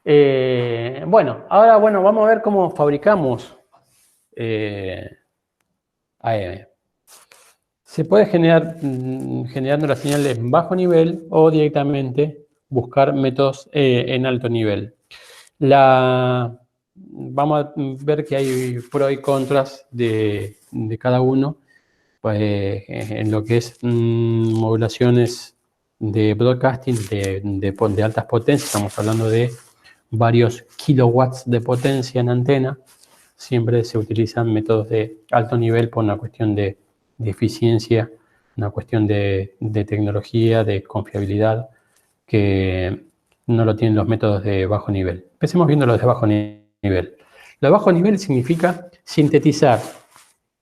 Bueno, ahora vamos a ver cómo fabricamos AM. Se puede generando la señal en bajo nivel o directamente buscar métodos en alto nivel. Vamos a ver que hay pros y contras de cada uno, pues, en lo que es modulaciones de broadcasting de altas potencias. Estamos hablando de varios kilowatts de potencia en antena. Siempre se utilizan métodos de alto nivel por una cuestión de eficiencia, una cuestión de tecnología, de confiabilidad, que no lo tienen los métodos de bajo nivel. Empecemos viendo los de bajo nivel. Lo de bajo nivel significa sintetizar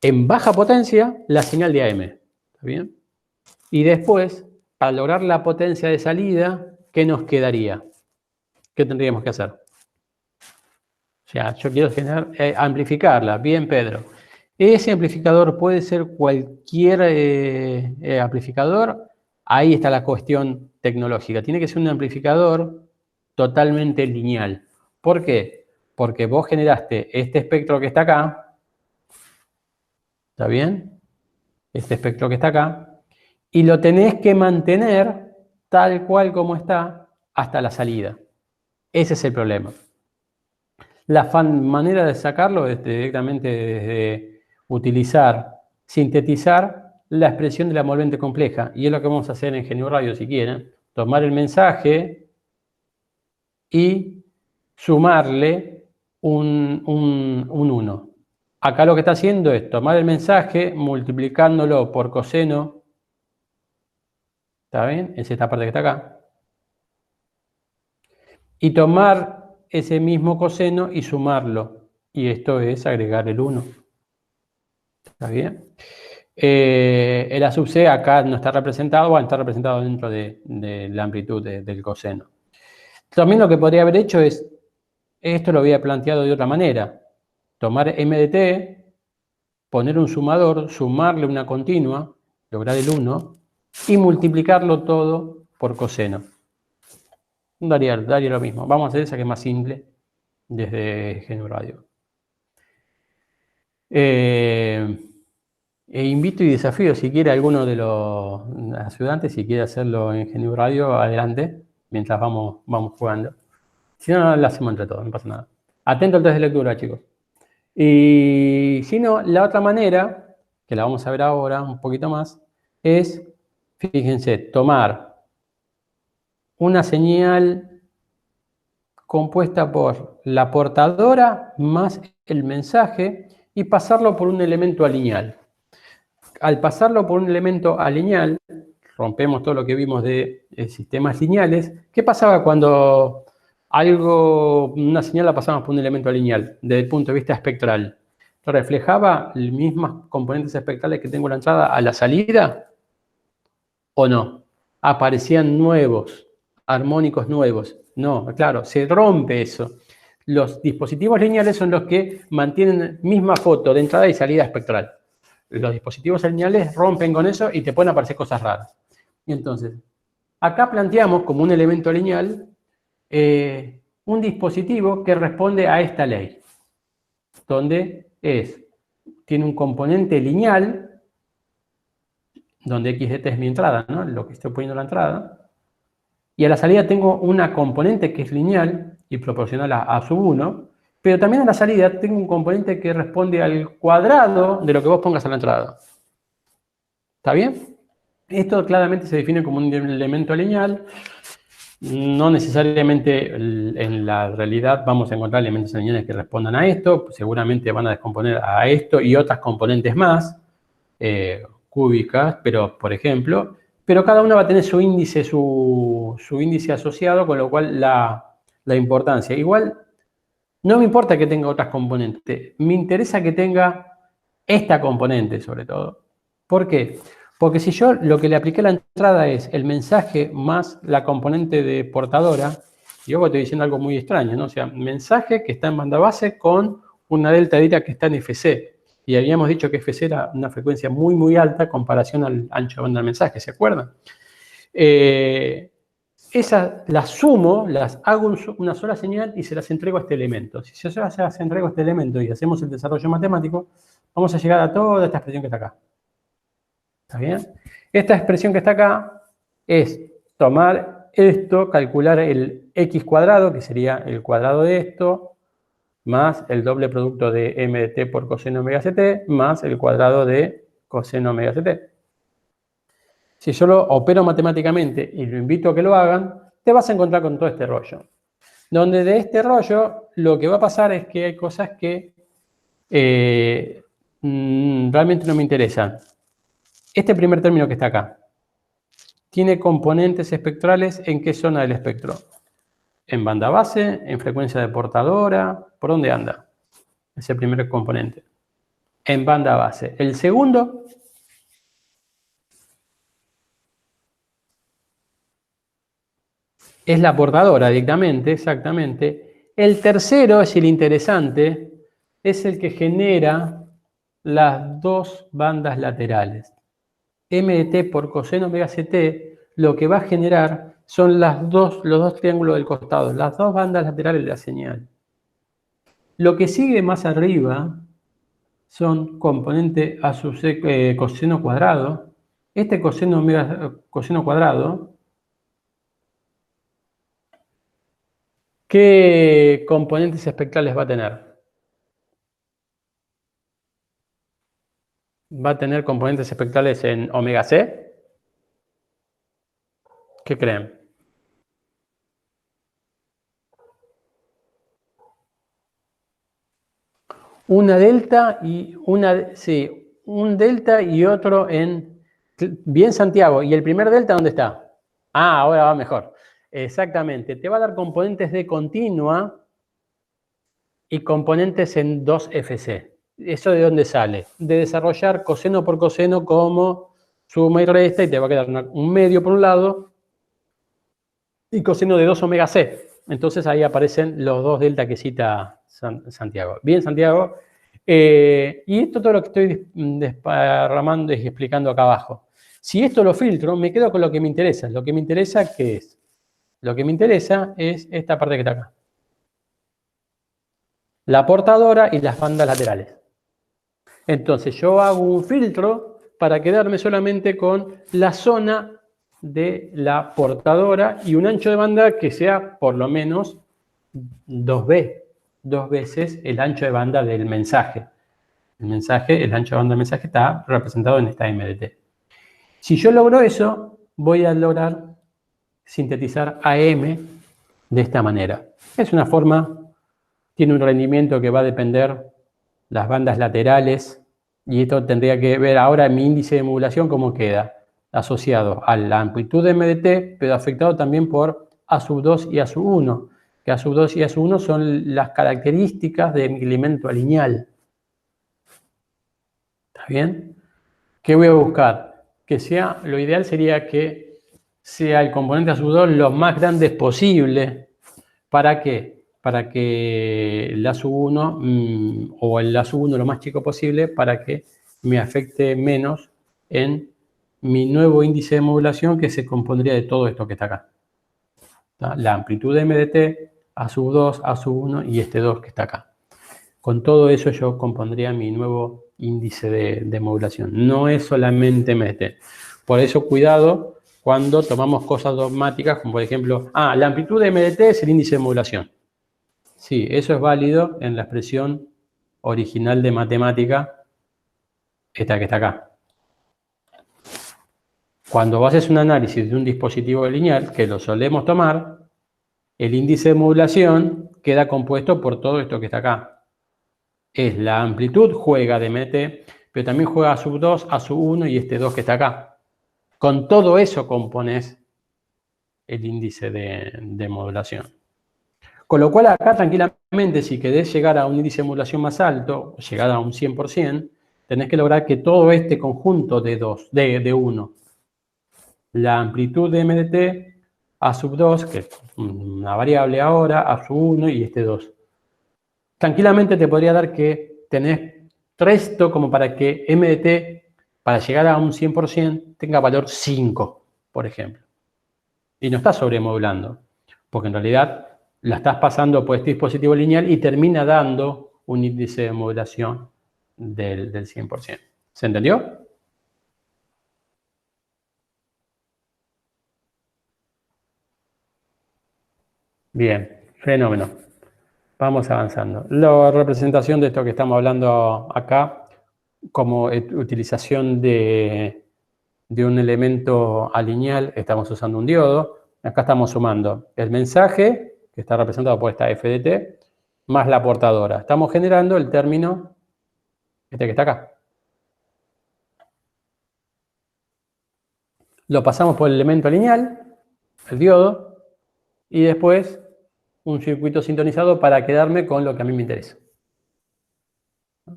en baja potencia la señal de AM. ¿Está bien? Y después, para lograr la potencia de salida, ¿qué nos quedaría? ¿Qué tendríamos que hacer? O sea, yo quiero amplificarla. Bien, Pedro. Ese amplificador puede ser cualquier amplificador. Ahí está la cuestión tecnológica. Tiene que ser un amplificador totalmente lineal. ¿Por qué? Porque vos generaste este espectro que está acá. ¿Está bien? Este espectro que está acá. Y lo tenés que mantener tal cual como está hasta la salida. Ese es el problema. La manera de sacarlo es directamente desde sintetizar la expresión de la envolvente compleja. Y es lo que vamos a hacer en GNU Radio, si quieren. Tomar el mensaje y sumarle un 1. Acá lo que está haciendo es tomar el mensaje, multiplicándolo por coseno. ¿Está bien? Es esta parte que está acá. Y tomar ese mismo coseno y sumarlo. Y esto es agregar el 1. ¿Está bien? El A sub C acá no está representado, bueno, está representado dentro de la amplitud del coseno. También lo que podría haber hecho es, esto lo había planteado de otra manera, tomar MDT, poner un sumador, sumarle una continua, lograr el 1, y multiplicarlo todo por coseno. Daría lo mismo. Vamos a hacer esa que es más simple desde GNU Radio. Invito y desafío, si quiere alguno de los ayudantes, si quiere hacerlo en GNU Radio, adelante, mientras vamos jugando. Si no, lo hacemos entre todos, no pasa nada. Atento al test de lectura, chicos. Y si no, la otra manera, que la vamos a ver ahora un poquito más, es, fíjense, tomar una señal compuesta por la portadora más el mensaje y pasarlo por un elemento alineal. Al pasarlo por un elemento alineal, rompemos todo lo que vimos de sistemas lineales. ¿Qué pasaba cuando una señal la pasamos por un elemento lineal desde el punto de vista espectral? ¿Reflejaba las mismas componentes espectrales que tengo en la entrada a la salida? ¿O no? ¿Aparecían nuevos, armónicos nuevos? No, claro, se rompe eso. Los dispositivos lineales son los que mantienen misma foto de entrada y salida espectral. Los dispositivos lineales rompen con eso y te pueden aparecer cosas raras. Y entonces, acá planteamos como un elemento lineal un dispositivo que responde a esta ley, donde tiene un componente lineal, donde XDT es mi entrada, ¿no? Lo que estoy poniendo en la entrada, y a la salida tengo una componente que es lineal y proporcional a sub 1, pero también a la salida tengo un componente que responde al cuadrado de lo que vos pongas a la entrada. ¿Está bien? Esto claramente se define como un elemento lineal. No necesariamente en la realidad vamos a encontrar elementos lineales que respondan a esto. Seguramente van a descomponer a esto y otras componentes más, cúbicas, pero por ejemplo. Pero cada una va a tener su índice, su índice asociado, con lo cual la importancia. Igual, no me importa que tenga otras componentes. Me interesa que tenga esta componente, sobre todo. ¿Por qué? Porque si yo lo que le apliqué a la entrada es el mensaje más la componente de portadora, yo estoy diciendo algo muy extraño, ¿no? O sea, mensaje que está en banda base con una delta de que está en FC. Y habíamos dicho que FC era una frecuencia muy, muy alta en comparación al ancho de banda del mensaje, ¿se acuerdan? esas las sumo, las hago una sola señal y se las entrego a este elemento. Si yo se las entrego a este elemento y hacemos el desarrollo matemático, vamos a llegar a toda esta expresión que está acá. ¿Está bien? Esta expresión que está acá es tomar esto, calcular el x cuadrado, que sería el cuadrado de esto, más el doble producto de m de t por coseno omega ct, más el cuadrado de coseno omega ct. Si yo lo opero matemáticamente y lo invito a que lo hagan, te vas a encontrar con todo este rollo. Donde de este rollo lo que va a pasar es que hay cosas que realmente no me interesan. Este primer término que está acá tiene componentes espectrales en qué zona del espectro. En banda base, en frecuencia de portadora, ¿por dónde anda? Ese primer componente. En banda base. El segundo es la portadora directamente, exactamente. El tercero es el interesante, es el que genera las dos bandas laterales. M de t por coseno omega ct, lo que va a generar son los dos triángulos del costado, las dos bandas laterales de la señal. Lo que sigue más arriba son componente a su coseno cuadrado. Este coseno cuadrado, ¿qué componentes espectrales va a tener? ¿Va a tener componentes espectrales en omega c? ¿Qué creen? Una delta y un delta y otro en bien Santiago. ¿Y el primer delta dónde está? Ah, ahora va mejor. Exactamente. Te va a dar componentes de continua y componentes en 2FC. ¿Eso de dónde sale? De desarrollar coseno por coseno como suma y resta y te va a quedar un medio por un lado y coseno de 2 omega c. Entonces ahí aparecen los dos delta que cita Santiago. Bien, Santiago. Y esto todo lo que estoy desparramando y explicando acá abajo. Si esto lo filtro, me quedo con lo que me interesa. Lo que me interesa, ¿qué es? Lo que me interesa es esta parte que está acá. La portadora y las bandas laterales. Entonces yo hago un filtro para quedarme solamente con la zona de la portadora y un ancho de banda que sea por lo menos 2B, 2 veces el ancho de banda del mensaje. El ancho de banda del mensaje está representado en esta MDT. Si yo logro eso, voy a lograr sintetizar AM de esta manera. Es una forma, tiene un rendimiento que va a depender las bandas laterales, y esto tendría que ver ahora mi índice de modulación cómo queda, asociado a la amplitud de MDT, pero afectado también por A2 y A1, que A2 y A1 son las características de mi elemento lineal. ¿Está bien? ¿Qué voy a buscar? Que sea, lo ideal sería que sea el componente A2 lo más grande posible. ¿Para qué? Para que el A1 o el A1 lo más chico posible para que me afecte menos en mi nuevo índice de modulación que se compondría de todo esto que está acá. ¿Está? La amplitud de MDT, A2, A1 y este 2 que está acá. Con todo eso yo compondría mi nuevo índice de modulación. No es solamente MDT. Por eso cuidado cuando tomamos cosas dogmáticas, como por ejemplo, la amplitud de MDT es el índice de modulación. Sí, eso es válido en la expresión original de matemática, esta que está acá. Cuando vos haces un análisis de un dispositivo lineal, que lo solemos tomar, el índice de modulación queda compuesto por todo esto que está acá. Es la amplitud, juega de MT, pero también juega A2, A1 y este 2 que está acá. Con todo eso compones el índice de modulación. Con lo cual acá tranquilamente, si querés llegar a un índice de modulación más alto, llegar a un 100%, tenés que lograr que todo este conjunto de 1, la amplitud de MDT, A2, que es una variable ahora, A1 y este 2. Tranquilamente te podría dar que tenés resto como para que MDT, para llegar a un 100%, tenga valor 5, por ejemplo. Y no estás sobremodulando, porque en realidad la estás pasando por este dispositivo lineal y termina dando un índice de modulación del 100%. ¿Se entendió? Bien, fenómeno. Vamos avanzando. La representación de esto que estamos hablando acá, como utilización de un elemento alineal, estamos usando un diodo. Acá estamos sumando el mensaje, que está representado por esta FDT, más la portadora. Estamos generando el término, este que está acá. Lo pasamos por el elemento lineal, el diodo, y después un circuito sintonizado para quedarme con lo que a mí me interesa.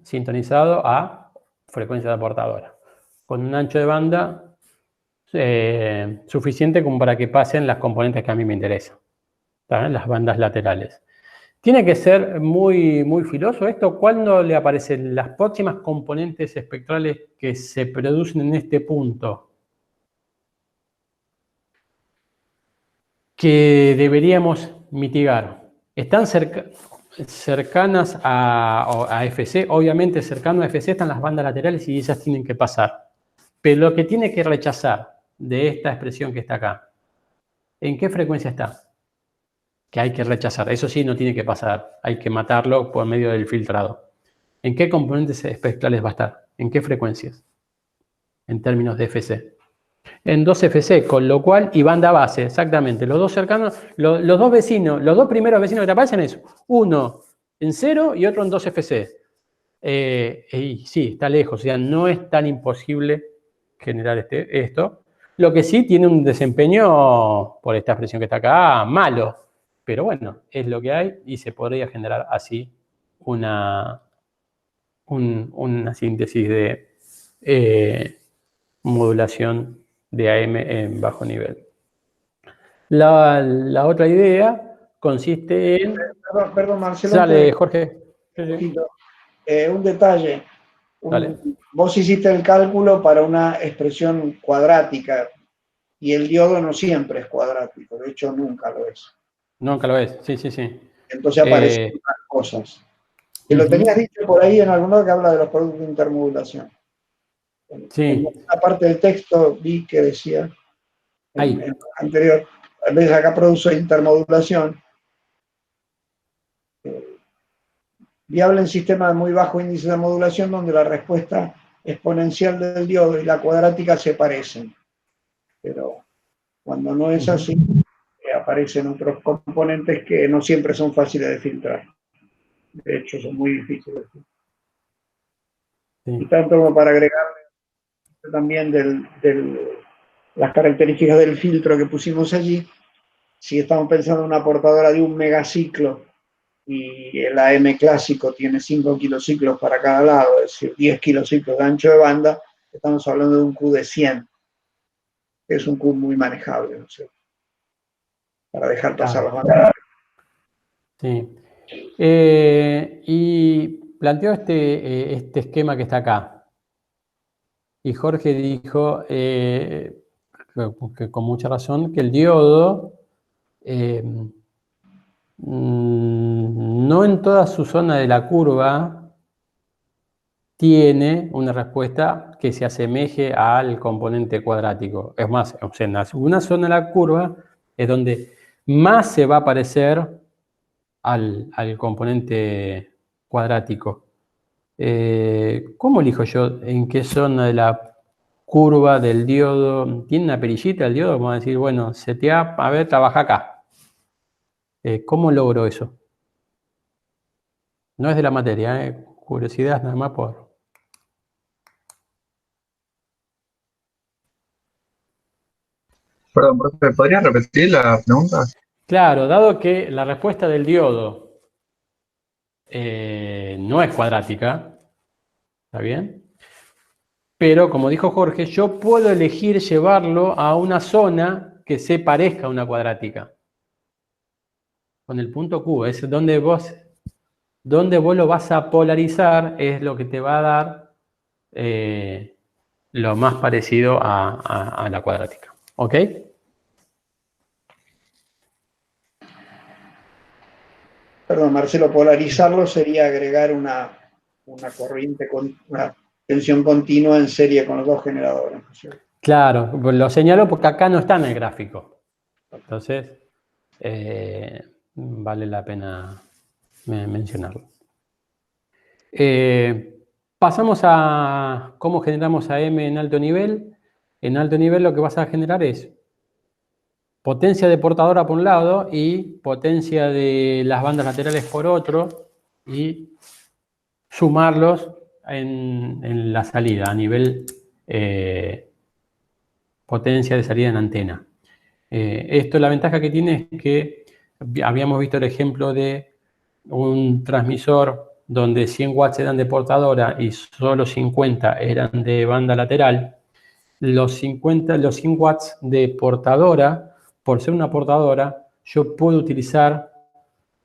Sintonizado a frecuencia de portadora, con un ancho de banda suficiente como para que pasen las componentes que a mí me interesan, ¿tá? Las bandas laterales. Tiene que ser muy, muy filoso esto. ¿Cuándo le aparecen las próximas componentes espectrales que se producen en este punto? Que deberíamos mitigar. Están cercanas a FC, obviamente cercano a FC están las bandas laterales y esas tienen que pasar. Pero lo que tiene que rechazar de esta expresión que está acá, ¿en qué frecuencia está? Que hay que rechazar. Eso sí, no tiene que pasar. Hay que matarlo por medio del filtrado. ¿En qué componentes espectrales va a estar? ¿En qué frecuencias? En términos de FC. En 2 FC, con lo cual, y banda base, exactamente. Los dos cercanos, los dos vecinos, los dos primeros vecinos que te aparecen es uno en 0 y otro en 2 FC. Y sí, está lejos, o sea, no es tan imposible generar esto. Lo que sí tiene un desempeño, por esta expresión que está acá, malo. Pero bueno, es lo que hay y se podría generar así una síntesis de modulación de AM en bajo nivel. La otra idea consiste en... Perdón, Marcelo. Dale, Jorge. Un detalle. Dale. Vos hiciste el cálculo para una expresión cuadrática y el diodo no siempre es cuadrático, de hecho nunca lo es. Nunca lo es, sí, sí, sí. Entonces aparecen otras cosas. Que lo tenías dicho por ahí en algún lado que habla de los productos de intermodulación. Sí. En una parte del texto vi que decía, en anterior, a veces acá produce intermodulación. Viable en sistemas de muy bajo índice de modulación donde la respuesta exponencial del diodo y la cuadrática se parecen. Pero cuando no es así, aparecen otros componentes que no siempre son fáciles de filtrar. De hecho, son muy difíciles de filtrar. Sí. Y tanto como para agregarle también las características del filtro que pusimos allí, si estamos pensando en una portadora de 1 megaciclo y el AM clásico tiene 5 kilociclos para cada lado, es decir, 10 kilociclos de ancho de banda, estamos hablando de un Q de 100, que es un Q muy manejable, ¿no sé? Para dejar pasar las bandas. Sí. Y planteó este esquema que está acá. Y Jorge dijo, que con mucha razón, que el diodo no en toda su zona de la curva tiene una respuesta que se asemeje al componente cuadrático. Es más, en una zona de la curva es donde más se va a parecer al componente cuadrático. ¿Cómo elijo yo en qué zona de la curva del diodo? ¿Tiene una perillita el diodo? Vamos a decir, bueno, setea, a ver, trabaja acá. ¿Cómo logro eso? No es de la materia, curiosidad nada más por... Perdón, profe, ¿podría repetir la pregunta? Claro, dado que la respuesta del diodo no es cuadrática, ¿está bien? Pero, como dijo Jorge, yo puedo elegir llevarlo a una zona que se parezca a una cuadrática. Con el punto Q, es donde vos lo vas a polarizar, es lo que te va a dar lo más parecido a la cuadrática. ¿Ok? Perdón, Marcelo, polarizarlo sería agregar una corriente, una tensión continua en serie con los dos generadores, ¿no es cierto? Claro, lo señalo porque acá no está en el gráfico. Entonces, vale la pena mencionarlo. Pasamos a cómo generamos AM en alto nivel. En alto nivel lo que vas a generar es potencia de portadora por un lado y potencia de las bandas laterales por otro, y sumarlos en la salida a nivel potencia de salida en antena. Esto, la ventaja que tiene es que habíamos visto el ejemplo de un transmisor donde 100 watts eran de portadora y solo 50 eran de banda lateral. Los 100 watts de portadora, por ser una portadora, yo puedo utilizar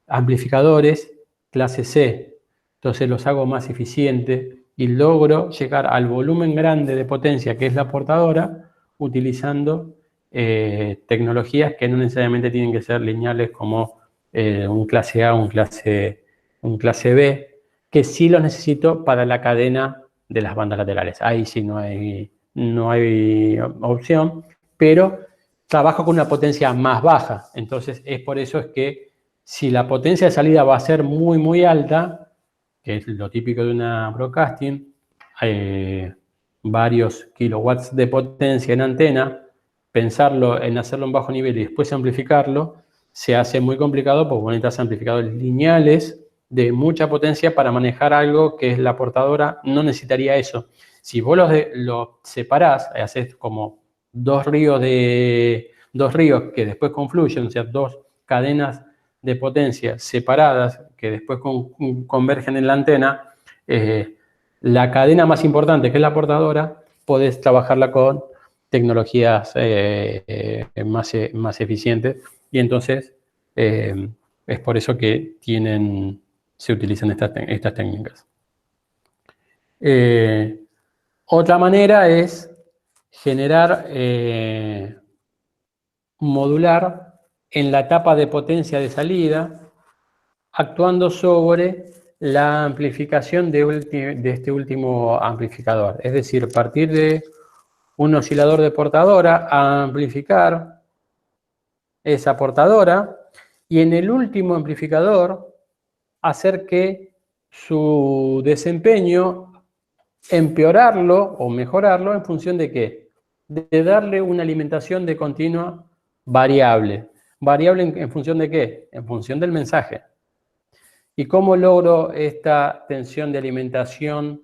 amplificadores clase C. Entonces los hago más eficientes y logro llegar al volumen grande de potencia que es la portadora utilizando tecnologías que no necesariamente tienen que ser lineales como un clase A o un clase B, que sí los necesito para la cadena de las bandas laterales. Ahí sí no hay opción, pero trabajo con una potencia más baja. Entonces es por eso es que si la potencia de salida va a ser muy, muy alta, que es lo típico de una broadcasting, varios kilowatts de potencia en antena, pensarlo en hacerlo en bajo nivel y después amplificarlo, se hace muy complicado porque necesitas amplificadores lineales de mucha potencia para manejar algo que es la portadora, no necesitaría eso. Si vos los separás, haces como dos ríos que después confluyen, o sea, dos cadenas de potencia separadas que después convergen en la antena, la cadena más importante, que es la portadora, podés trabajarla con tecnologías más eficientes, y entonces es por eso que se utilizan estas técnicas. Otra manera es generar modular en la etapa de potencia de salida, actuando sobre la amplificación de este último amplificador. Es decir, partir de un oscilador de portadora a amplificar esa portadora y en el último amplificador hacer que su desempeño empeorarlo o mejorarlo en función de ¿qué? De darle una alimentación de continua variable. ¿Variable en función de qué? En función del mensaje. ¿Y cómo logro esta tensión de alimentación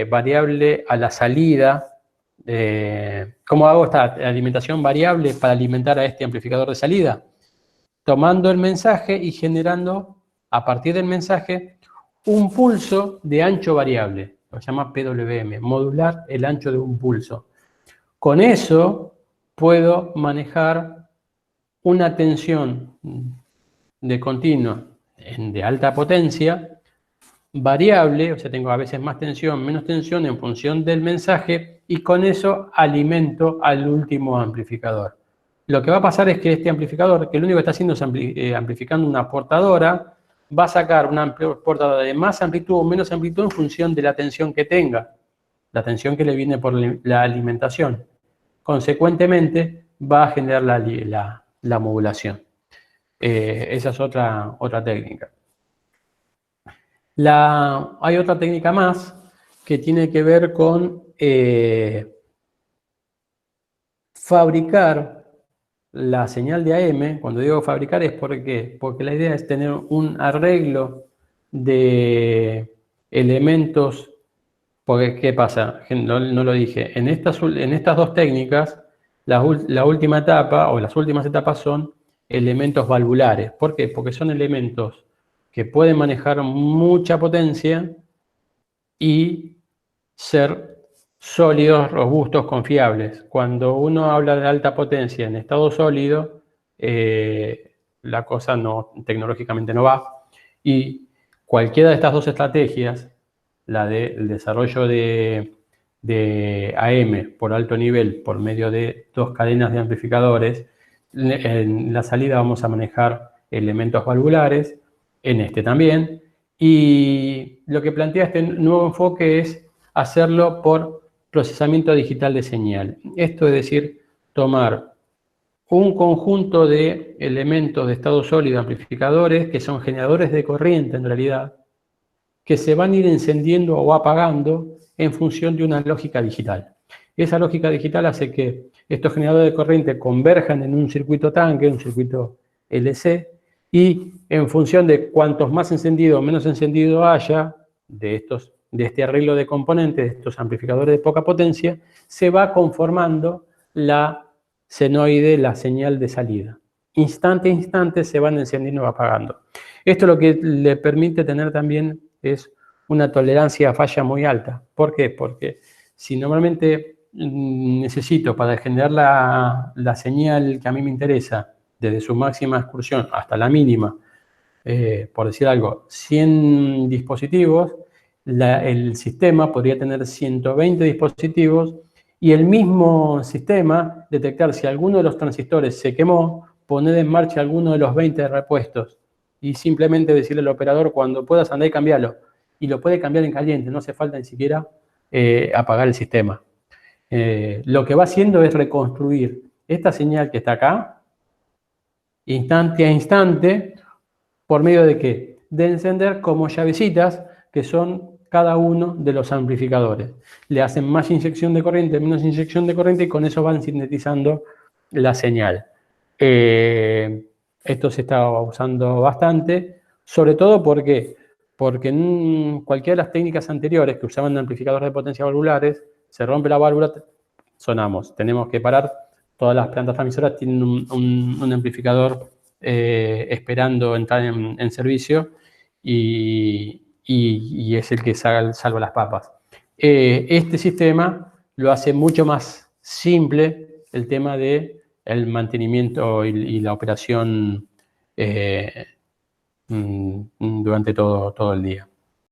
variable a la salida? ¿Cómo hago esta alimentación variable para alimentar a este amplificador de salida? Tomando el mensaje y generando, a partir del mensaje, un pulso de ancho variable. Lo llama PWM, modular el ancho de un pulso. Con eso puedo manejar una tensión de continua de alta potencia, variable, o sea, tengo a veces más tensión, menos tensión en función del mensaje, y con eso alimento al último amplificador. Lo que va a pasar es que este amplificador, que lo único que está haciendo es amplificando una portadora, va a sacar una portadora de más amplitud o menos amplitud en función de la tensión que tenga, la tensión que le viene por la alimentación. Consecuentemente, va a generar la modulación. Esa es otra técnica. Hay otra técnica más que tiene que ver con fabricar la señal de AM. Cuando digo fabricar es porque la idea es tener un arreglo de elementos. Porque, ¿qué pasa? No lo dije. En estas dos técnicas, la última etapa o las últimas etapas son elementos valvulares. ¿Por qué? Porque son elementos que pueden manejar mucha potencia y ser sólidos, robustos, confiables. Cuando uno habla de alta potencia en estado sólido, la cosa tecnológicamente no va. Y cualquiera de estas dos estrategias, la del desarrollo de AM por alto nivel por medio de dos cadenas de amplificadores, en la salida vamos a manejar elementos valvulares, en este también. Y lo que plantea este nuevo enfoque es hacerlo por procesamiento digital de señal. Esto es decir, tomar un conjunto de elementos de estado sólido, amplificadores, que son generadores de corriente en realidad, que se van a ir encendiendo o apagando en función de una lógica digital. Esa lógica digital hace que estos generadores de corriente converjan en un circuito tanque, un circuito LC, y en función de cuantos más encendido o menos encendido haya de este arreglo de componentes, de estos amplificadores de poca potencia, se va conformando la senoide, la señal de salida. Instante a instante se van encendiendo y apagando. Esto lo que le permite tener también es una tolerancia a falla muy alta. ¿Por qué? Porque si normalmente necesito para generar la señal que a mí me interesa, desde su máxima excursión hasta la mínima, por decir algo, 100 dispositivos, el sistema podría tener 120 dispositivos y el mismo sistema detectar si alguno de los transistores se quemó, poner en marcha alguno de los 20 repuestos y simplemente decirle al operador cuando puedas andar y cambiarlo. Y lo puede cambiar en caliente, no hace falta ni siquiera apagar el sistema. Lo que va haciendo es reconstruir esta señal que está acá, instante a instante, ¿por medio de qué? De encender como llavecitas que son cada uno de los amplificadores. Le hacen más inyección de corriente, menos inyección de corriente y con eso van sintetizando la señal. Esto se está usando bastante, sobre todo porque en cualquiera de las técnicas anteriores que usaban amplificadores de potencia valvulares, se rompe la válvula, sonamos. Tenemos que parar. Todas las plantas transmisoras tienen un amplificador esperando entrar en servicio y es el que salva las papas. Este sistema lo hace mucho más simple el tema del mantenimiento y la operación durante todo el día.